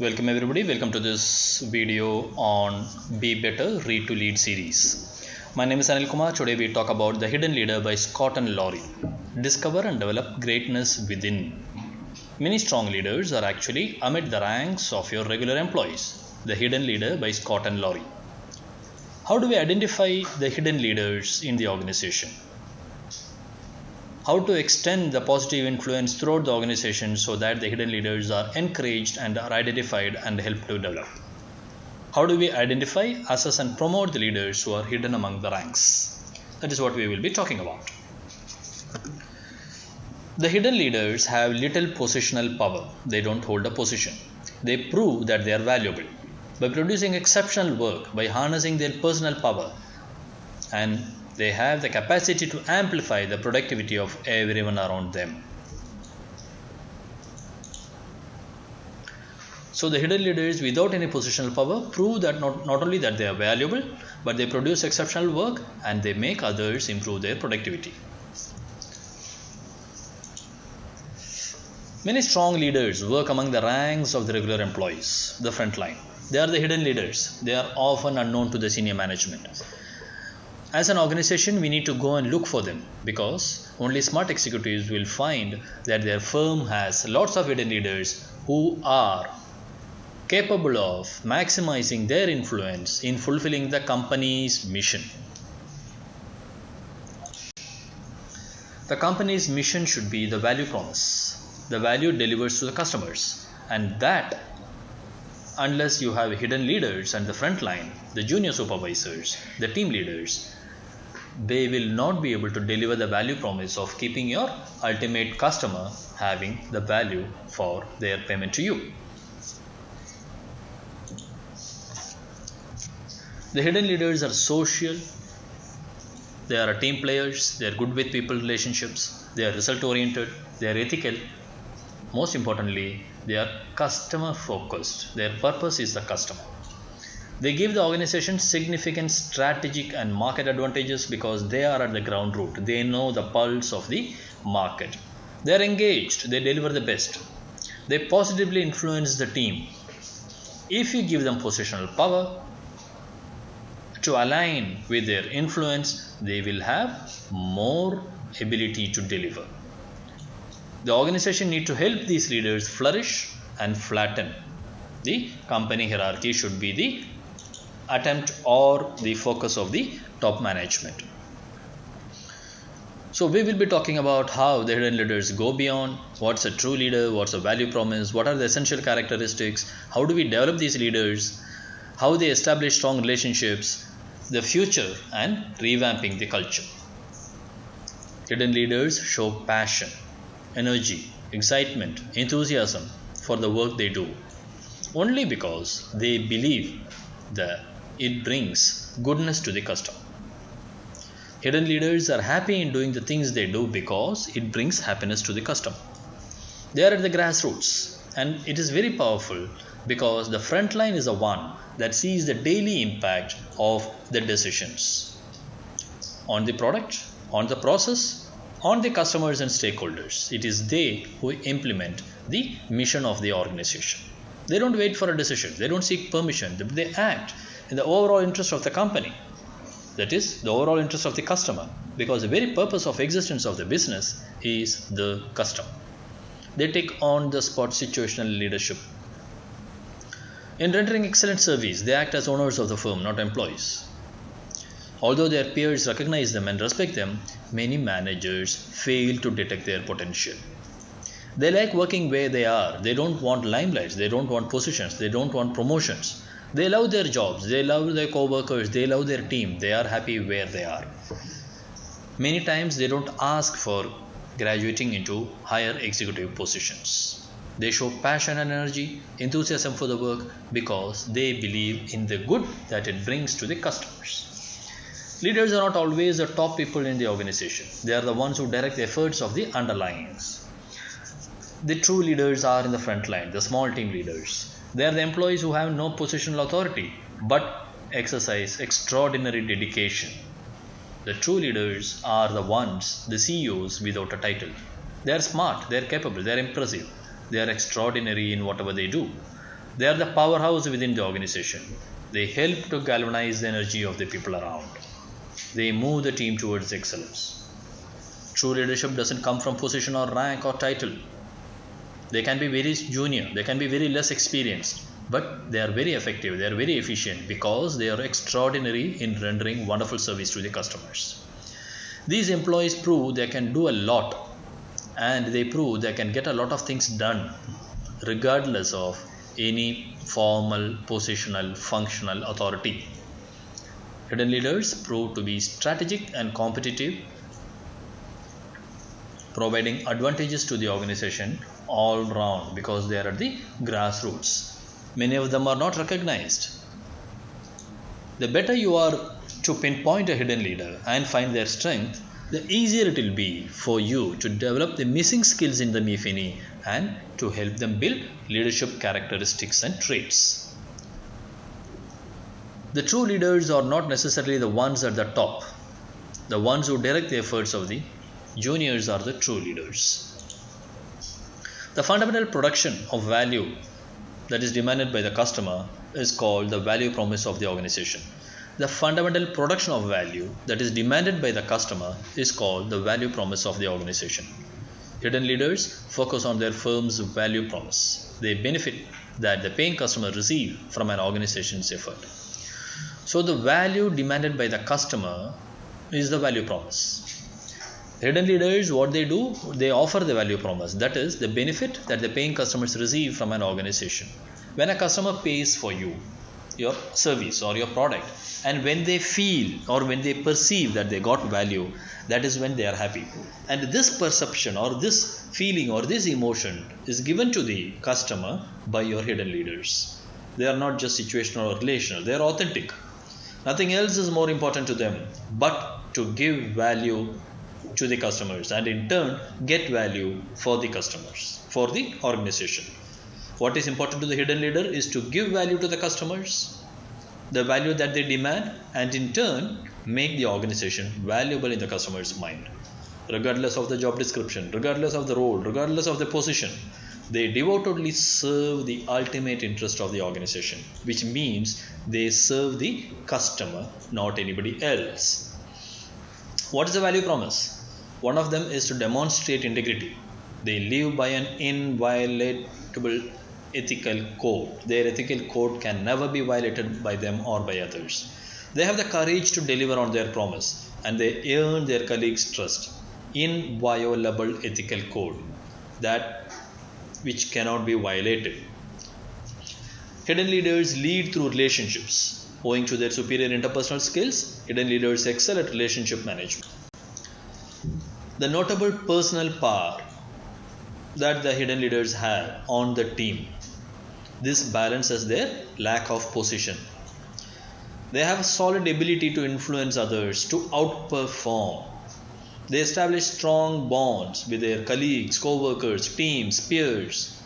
Welcome everybody, welcome to this video on Be Better Read to Lead series. My name is Anil Kumar. Today we talk about The Hidden Leader by Scott and Laurie. Discover and develop greatness within. Many strong leaders are actually amid the ranks of your regular employees. The Hidden Leader by Scott and Laurie. How do we identify the hidden leaders in the organization? How to extend the positive influence throughout the organization so that the hidden leaders are encouraged and are identified and helped to develop. How do we identify, assess and promote the leaders who are hidden among the ranks? That is what we will be talking about. The hidden leaders have little positional power. They don't hold a position. They prove that they are valuable by producing exceptional work, by harnessing their personal power, and they have the capacity to amplify the productivity of everyone around them. So the hidden leaders without any positional power prove that not only that they are valuable, but they produce exceptional work and they make others improve their productivity. Many strong leaders work among the ranks of the regular employees, the front line. They are the hidden leaders. They are often unknown to the senior management. As an organization, we need to go and look for them because only smart executives will find that their firm has lots of hidden leaders who are capable of maximizing their influence in fulfilling the company's mission. The company's mission should be the value promise. The value delivers to the customers, and that unless you have hidden leaders and the front line, the junior supervisors, the team leaders, they will not be able to deliver the value promise of keeping your ultimate customer having the value for their payment to you. The hidden leaders are social. They are team players. They are good with people relationships. They are result oriented. They are ethical. Most importantly, they are customer focused. Their purpose is the customer. They give the organization significant strategic and market advantages because they are at the ground root. They know the pulse of the market. They are engaged. They deliver the best. They positively influence the team. If you give them positional power to align with their influence, they will have more ability to deliver. The organization needs to help these leaders flourish and flatten. The company hierarchy should be the attempt or the focus of the top management. So we will be talking about how the hidden leaders go beyond, what's a true leader, what's a value promise, what are the essential characteristics, how do we develop these leaders, how they establish strong relationships, the future and revamping the culture. Hidden leaders show passion, energy, excitement, enthusiasm for the work they do only because they believe that it brings goodness to the customer. Hidden leaders are happy in doing the things they do because it brings happiness to the customer. They are at the grassroots, and it is very powerful because the front line is the one that sees the daily impact of the decisions on the product, on the process, on the customers and stakeholders. It is they who implement the mission of the organization. They don't wait for a decision. They don't seek permission. They act in the overall interest of the company. That is, the overall interest of the customer. Because the very purpose of existence of the business is the customer. They take on the spot situational leadership. In rendering excellent service, they act as owners of the firm, not employees. Although their peers recognize them and respect them, many managers fail to detect their potential. They like working where they are. They don't want limelights. They don't want positions. They don't want promotions. They love their jobs. They love their co-workers. They love their team. They are happy where they are. Many times they don't ask for graduating into higher executive positions. They show passion and energy, enthusiasm for the work because they believe in the good that it brings to the customers. Leaders are not always the top people in the organization. They are the ones who direct the efforts of the underlyings. The true leaders are in the front line, the small team leaders. They are the employees who have no positional authority but exercise extraordinary dedication. The true leaders are the ones, the CEOs without a title. They are smart, they are capable, they are impressive, they are extraordinary in whatever they do. They are the powerhouse within the organization. They help to galvanize the energy of the people around. They move the team towards excellence. True leadership doesn't come from position or rank or title. They can be very junior, they can be very less experienced, but they are very effective, they are very efficient because they are extraordinary in rendering wonderful service to the customers. These employees prove they can do a lot, and they prove they can get a lot of things done regardless of any formal, positional, functional authority. Hidden leaders prove to be strategic and competitive, providing advantages to the organization all round because they are at the grassroots. Many of them are not recognized. The better you are to pinpoint a hidden leader and find their strength, the easier it will be for you to develop the missing skills in them, if any, and to help them build leadership characteristics and traits. The true leaders are not necessarily the ones at the top. The ones who direct the efforts of the juniors are the true leaders. The fundamental production of value that is demanded by the customer is called the value promise of the organization. The fundamental production of value that is demanded by the customer is called the value promise of the organization. Hidden leaders focus on their firm's value promise. They benefit that the paying customer receive from an organization's effort. So the value demanded by the customer is the value promise. Hidden leaders, what they do, they offer the value promise. That is the benefit that the paying customers receive from an organization. When a customer pays for you, your service or your product, and when they feel or when they perceive that they got value, that is when they are happy. And this perception or this feeling or this emotion is given to the customer by your hidden leaders. They are not just situational or relational, they are authentic. Nothing else is more important to them but to give value to the customers and in turn get value for the customers, for the organization. What is important to the hidden leader is to give value to the customers, the value that they demand, and in turn make the organization valuable in the customer's mind. Regardless of the job description, regardless of the role, regardless of the position, they devotedly serve the ultimate interest of the organization, which means they serve the customer, not anybody else. What is the value promise? One of them is to demonstrate integrity. They live by an inviolable ethical code. Their ethical code can never be violated by them or by others. They have the courage to deliver on their promise and they earn their colleagues' trust. Inviolable ethical code, that which cannot be violated. Hidden leaders lead through relationships. Owing to their superior interpersonal skills, hidden leaders excel at relationship management. The notable personal power that the hidden leaders have on the team, this balances their lack of position. They have a solid ability to influence others, to outperform. They establish strong bonds with their colleagues, co-workers, teams, peers.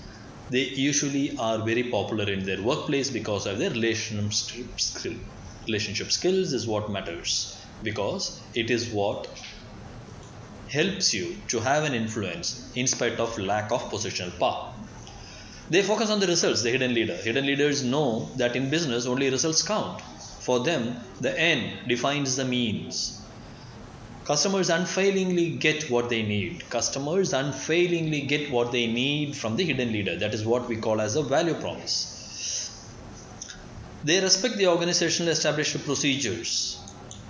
They usually are very popular in their workplace because of their relationship skill. Relationship skills is what matters because it is what helps you to have an influence in spite of lack of positional power. They focus on the results, the hidden leader. Hidden leaders know that in business only results count. For them, the end defines the means. Customers unfailingly get what they need. Customers unfailingly get what they need from the hidden leader. That is what we call as a value promise. They respect the organizational established procedures.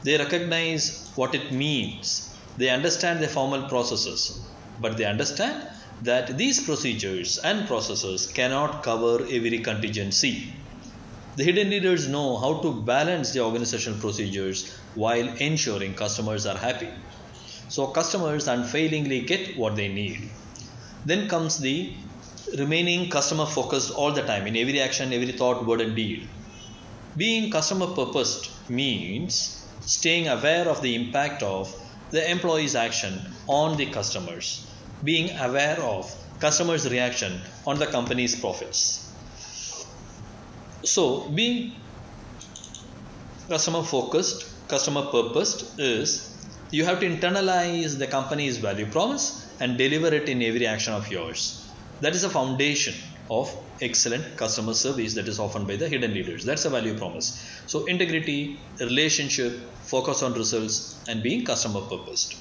They recognize what it means. They understand the formal processes. But they understand that these procedures and processes cannot cover every contingency. The hidden leaders know how to balance the organizational procedures while ensuring customers are happy. So customers unfailingly get what they need. Then comes the remaining customer focused all the time in every action, every thought, word and deed. Being customer purposed means staying aware of the impact of the employee's action on the customers, being aware of customers' reaction on the company's profits. So, being customer focused, customer purposed is you have to internalize the company's value promise and deliver it in every action of yours. That is a foundation of excellent customer service that is offered by the hidden leaders. That's a value promise. So integrity, relationship, focus on results, and being customer purposed.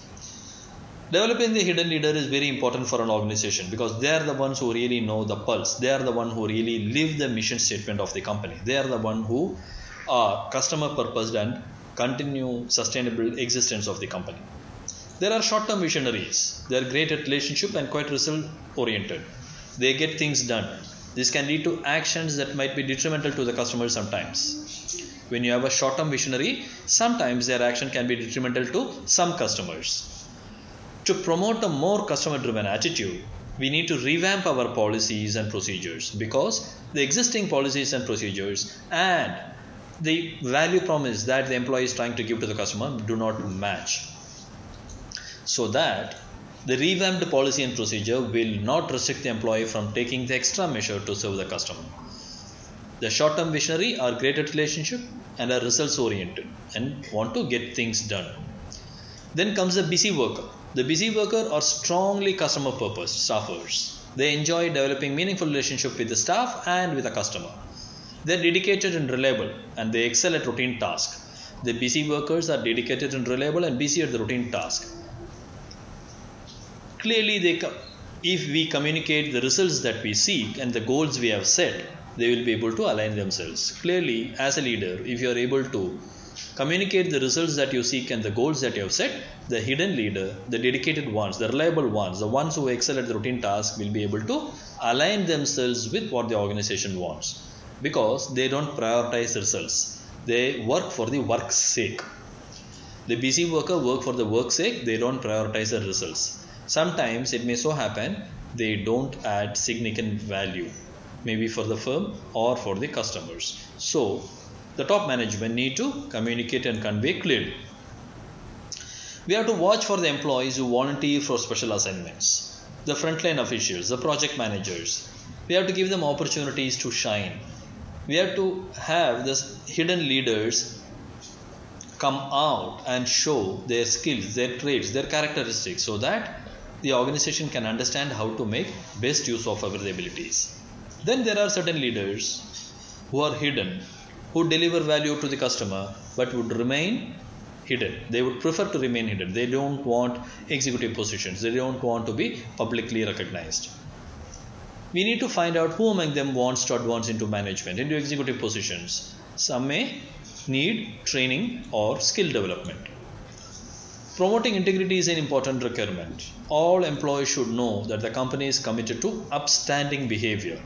Developing the hidden leader is very important for an organization because they are the ones who really know the pulse. They are the one who really live the mission statement of the company. They are the one who are customer purposed and continue sustainable existence of the company. There are short-term visionaries. They are great at relationship and quite result-oriented. They get things done. This can lead to actions that might be detrimental to the customer sometimes. When you have a short-term visionary, sometimes their action can be detrimental to some customers. To promote a more customer-driven attitude, we need to revamp our policies and procedures because the existing policies and procedures and the value promise that the employee is trying to give to the customer do not match. So that the revamped policy and procedure will not restrict the employee from taking the extra measure to serve the customer. The short-term visionary are great at relationship and are results oriented and want to get things done. Then comes the busy worker. The busy worker are strongly customer purposed staffers. They enjoy developing meaningful relationship with the staff and with the customer. They are dedicated and reliable and they excel at routine tasks. The busy workers are dedicated and reliable and busy at the routine task. Clearly, if we communicate the results that we seek and the goals we have set, they will be able to align themselves. Clearly, as a leader, if you are able to communicate the results that you seek and the goals that you have set, the hidden leader, the dedicated ones, the reliable ones, the ones who excel at the routine task will be able to align themselves with what the organization wants because they don't prioritize results. They work for the work's sake. The busy worker work for the work's sake, they don't prioritize the results. Sometimes it may so happen they don't add significant value, maybe for the firm or for the customers. So the top management need to communicate and convey clearly. We have to watch for the employees who volunteer for special assignments, the frontline officials, the project managers. We have to give them opportunities to shine. We have to have the hidden leaders come out and show their skills, their traits, their characteristics so that the organization can understand how to make best use of our abilities. Then there are certain leaders who are hidden, who deliver value to the customer but would remain hidden. They would prefer to remain hidden. They don't want executive positions. They don't want to be publicly recognized. We need to find out who among them wants to advance into management, into executive positions. Some may need training or skill development. Promoting integrity is an important requirement. All employees should know that the company is committed to upstanding behavior,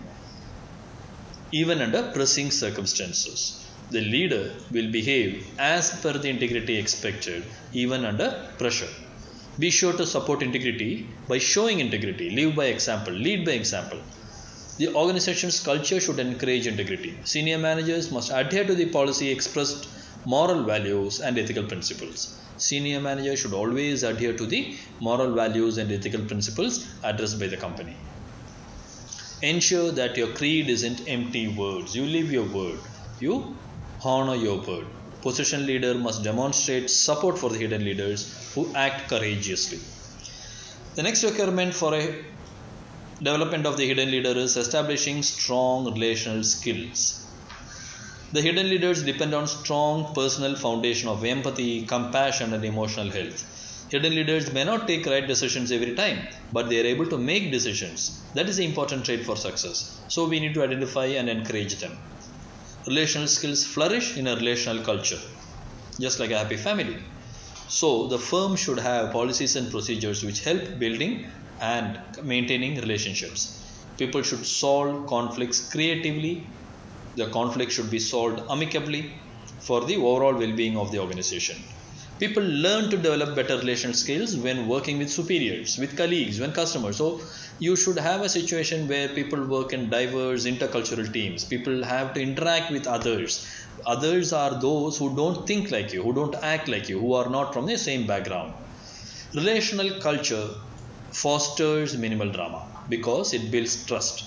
even under pressing circumstances. The leader will behave as per the integrity expected, even under pressure. Be sure to support integrity by showing integrity, live by example, lead by example. The organization's culture should encourage integrity. Senior managers must adhere to the policy expressed moral values and ethical principles. Senior managers should always adhere to the moral values and ethical principles addressed by the company. Ensure that your creed isn't empty words. You live your word. You honor your word. Position leader must demonstrate support for the hidden leaders who act courageously. The next requirement for a development of the hidden leader is establishing strong relational skills. The hidden leaders depend on strong personal foundation of empathy, compassion, and emotional health. Hidden leaders may not take right decisions every time, but they are able to make decisions. That is the important trait for success. So we need to identify and encourage them. Relational skills flourish in a relational culture, just like a happy family. So the firm should have policies and procedures which help building and maintaining relationships. People should solve conflicts creatively. The conflict should be solved amicably for the overall well-being of the organization. People learn to develop better relational skills when working with superiors, with colleagues, when customers. So you should have a situation where people work in diverse intercultural teams. People have to interact with others. Others are those who don't think like you, who don't act like you, who are not from the same background. Relational culture fosters minimal drama because it builds trust.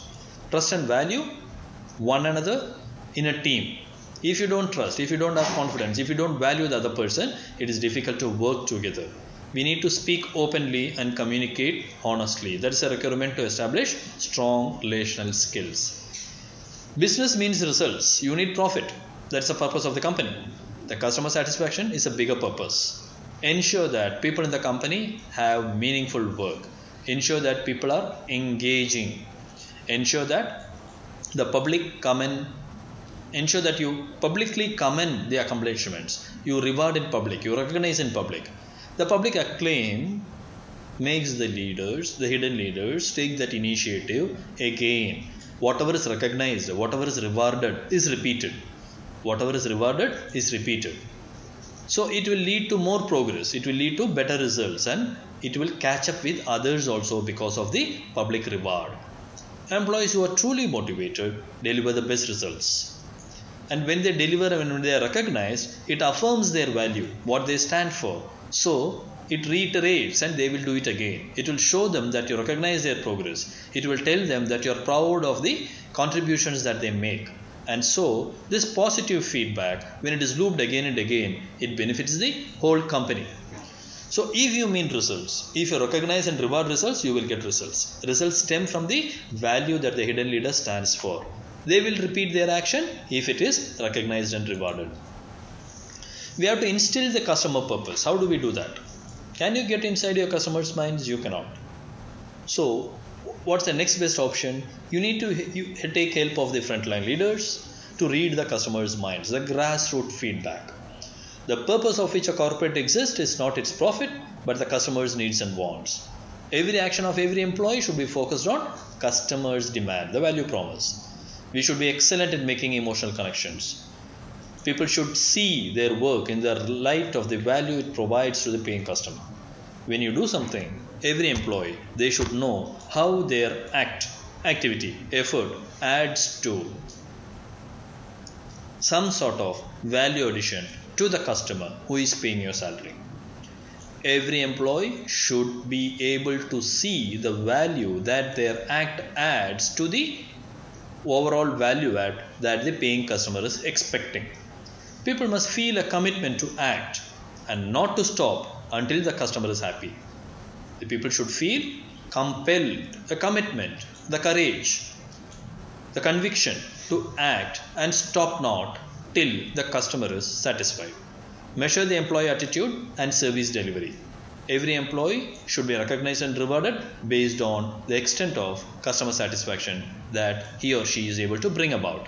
Trust and value one another in a team. If you don't trust, if you don't have confidence, if you don't value the other person, it is difficult to work together. We need to speak openly and communicate honestly. That is a requirement to establish strong relational skills. Business means results. You need profit. That's the purpose of the company. The customer satisfaction is a bigger purpose. Ensure that people in the company have meaningful work. Ensure that people are engaging. Ensure that the public comment. Ensure that you publicly commend the accomplishments. You reward in public. You recognize in public. The public acclaim makes the leaders, the hidden leaders, take that initiative again. Whatever is recognized, whatever is rewarded is repeated. Whatever is rewarded is repeated. So it will lead to more progress, it will lead to better results, and it will catch up with others also because of the public reward. Employees who are truly motivated deliver the best results. And when they deliver and when they are recognized, it affirms their value, what they stand for. So it reiterates and they will do it again. It will show them that you recognize their progress. It will tell them that you are proud of the contributions that they make. And so this positive feedback, when it is looped again and again, it benefits the whole company. So if you mean results, if you recognize and reward results, you will get results. Results stem from the value that the hidden leader stands for. They will repeat their action if it is recognized and rewarded. We have to instill the customer purpose. How do we do that? Can you get inside your customers' minds? You cannot. So what's the next best option? You need to take help of the frontline leaders to read the customers' minds, the grassroots feedback. The purpose of which a corporate exists is not its profit, but the customer's needs and wants. Every action of every employee should be focused on customers' demand, the value promise. We should be excellent at making emotional connections. People should see their work in the light of the value it provides to the paying customer. When you do something, every employee, they should know how their activity, effort adds to some sort of value addition to the customer who is paying your salary. Every employee should be able to see the value that their act adds to the overall value add that the paying customer is expecting. People must feel a commitment to act and not to stop until the customer is happy. The people should feel compelled, a commitment, the courage, the conviction to act and stop not till the customer is satisfied. Measure the employee attitude and service delivery. Every employee should be recognized and rewarded based on the extent of customer satisfaction that he or she is able to bring about.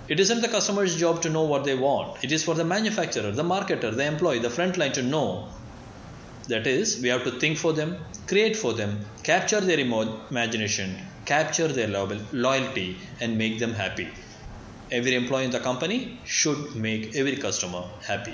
It isn't the customer's job to know what they want. It is for the manufacturer, the marketer, the employee, the frontline to know. That is, we have to think for them, create for them, capture their imagination, capture their loyalty, and make them happy. Every employee in the company should make every customer happy.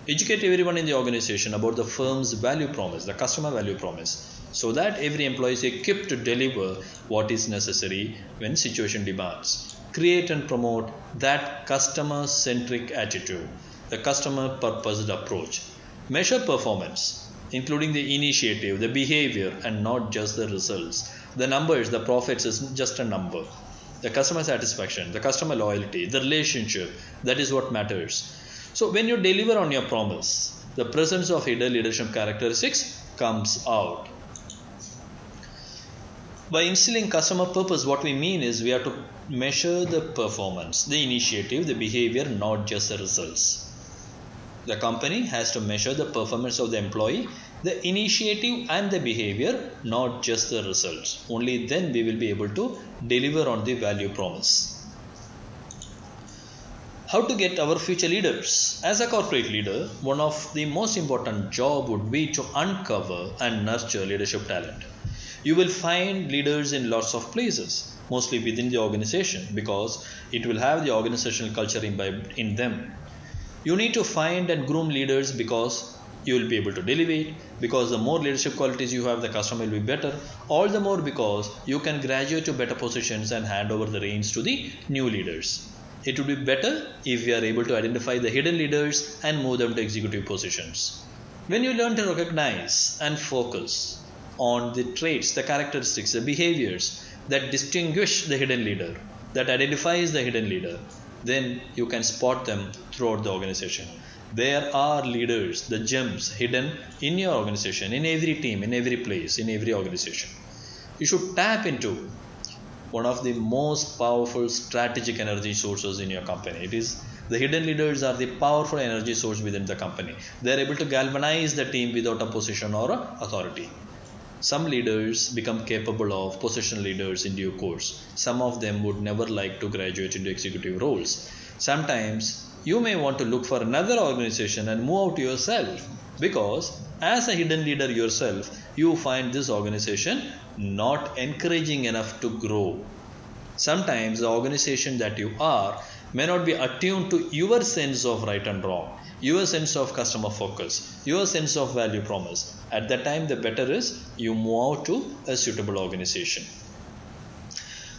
Educate everyone in the organization about the firm's value promise, the customer value promise, so that every employee is equipped to deliver what is necessary when situation demands. Create and promote that customer-centric attitude, the customer-purposed approach. Measure performance, including the initiative, the behavior, and not just the results. The numbers, the profits is just a number. The customer satisfaction, the customer loyalty, the relationship, that is what matters. So when you deliver on your promise, the presence of hidden leadership characteristics comes out. By instilling customer purpose, what we mean is we have to measure the performance, the initiative, the behavior, not just the results. The company has to measure the performance of the employee, the initiative and the behavior, not just the results. Only then we will be able to deliver on the value promise. How to get our future leaders? As a corporate leader, one of the most important job would be to uncover and nurture leadership talent. You will find leaders in lots of places, mostly within the organization, because it will have the organizational culture imbibed in them. You need to find and groom leaders because you will be able to delegate, because the more leadership qualities you have, the customer will be better, all the more because you can graduate to better positions and hand over the reins to the new leaders. It would be better if we are able to identify the hidden leaders and move them to executive positions. When you learn to recognize and focus on the traits, the characteristics, the behaviors that distinguish the hidden leader, that identifies the hidden leader, then you can spot them throughout the organization. There are leaders, the gems hidden in your organization, in every team, in every place, in every organization. You should tap into one of the most powerful strategic energy sources in your company. It is the hidden leaders are the powerful energy source within the company. They are able to galvanize the team without a position or a authority. Some leaders become capable of position leaders in due course. Some of them would never like to graduate into executive roles. Sometimes you may want to look for another organization and move out yourself, because as a hidden leader yourself, you find this organization not encouraging enough to grow. Sometimes the organization that you are may not be attuned to your sense of right and wrong, your sense of customer focus, your sense of value promise. At that time, the better is you move out to a suitable organization.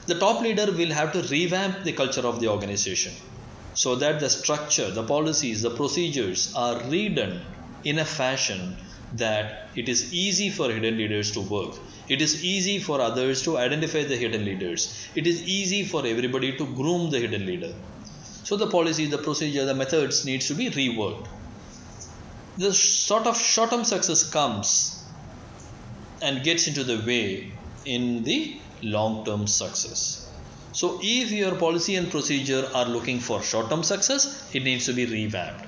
The top leader will have to revamp the culture of the organization so that the structure, the policies, the procedures are redone in a fashion that it is easy for hidden leaders to work. It is easy for others to identify the hidden leaders. It is easy for everybody to groom the hidden leader. So the policy, the procedure, the methods needs to be reworked. The sort of short-term success comes and gets into the way in the long-term success. So if your policy and procedure are looking for short-term success, it needs to be revamped.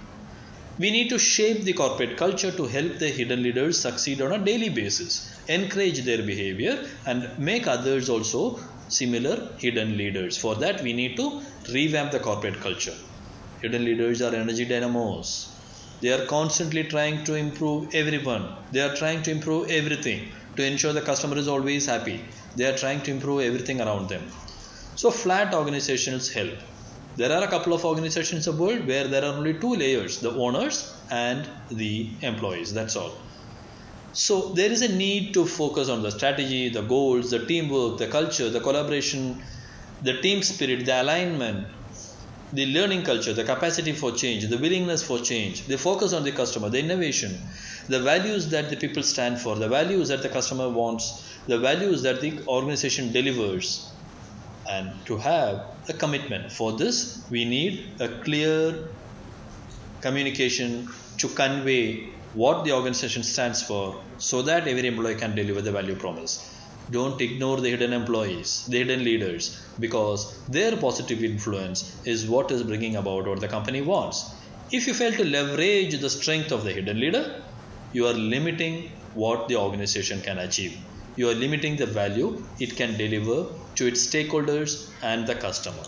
We need to shape the corporate culture to help the hidden leaders succeed on a daily basis, encourage their behavior, and make others also similar hidden leaders. For that, we need to revamp the corporate culture. Hidden leaders are energy dynamos. They are constantly trying to improve everyone. They are trying to improve everything to ensure the customer is always happy. They are trying to improve everything around them. So flat organizations help. There are a couple of organizations in the world where there are only two layers, the owners and the employees. That's all. So there is a need to focus on the strategy, the goals, the teamwork, the culture, the collaboration, the team spirit, the alignment, the learning culture, the capacity for change, the willingness for change, the focus on the customer, the innovation, the values that the people stand for, the values that the customer wants, the values that the organization delivers. And to have a commitment for this, we need a clear communication to convey what the organization stands for so that every employee can deliver the value promise. Don't ignore the hidden employees, the hidden leaders, because their positive influence is what is bringing about what the company wants. If you fail to leverage the strength of the hidden leader, you are limiting what the organization can achieve. You are limiting the value it can deliver to its stakeholders and the customer.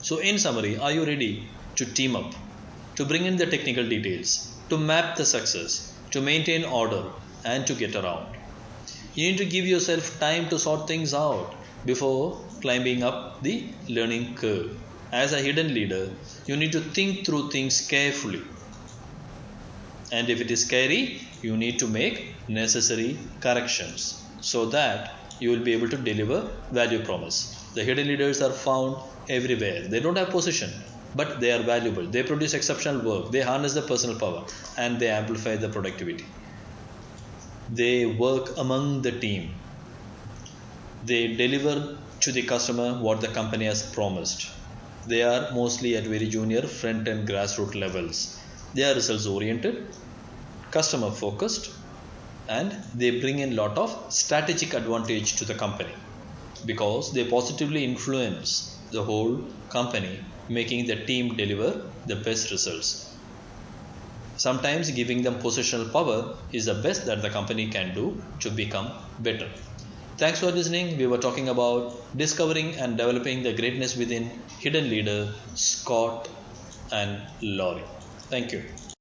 So in summary, are you ready to team up, to bring in the technical details, to map the success, to maintain order, and to get around? You need to give yourself time to sort things out before climbing up the learning curve. As a hidden leader, you need to think through things carefully. And if it is scary, you need to make necessary corrections so that you will be able to deliver value promise. The hidden leaders are found everywhere. They don't have position, but they are valuable. They produce exceptional work. They harness the personal power and they amplify the productivity. They work among the team. They deliver to the customer what the company has promised. They are mostly at very junior, front and grassroots levels. They are results oriented, customer focused, and they bring in a lot of strategic advantage to the company because they positively influence the whole company, making the team deliver the best results. Sometimes giving them positional power is the best that the company can do to become better. Thanks for listening. We were talking about discovering and developing the greatness within hidden leader Scott and Laurie. Thank you.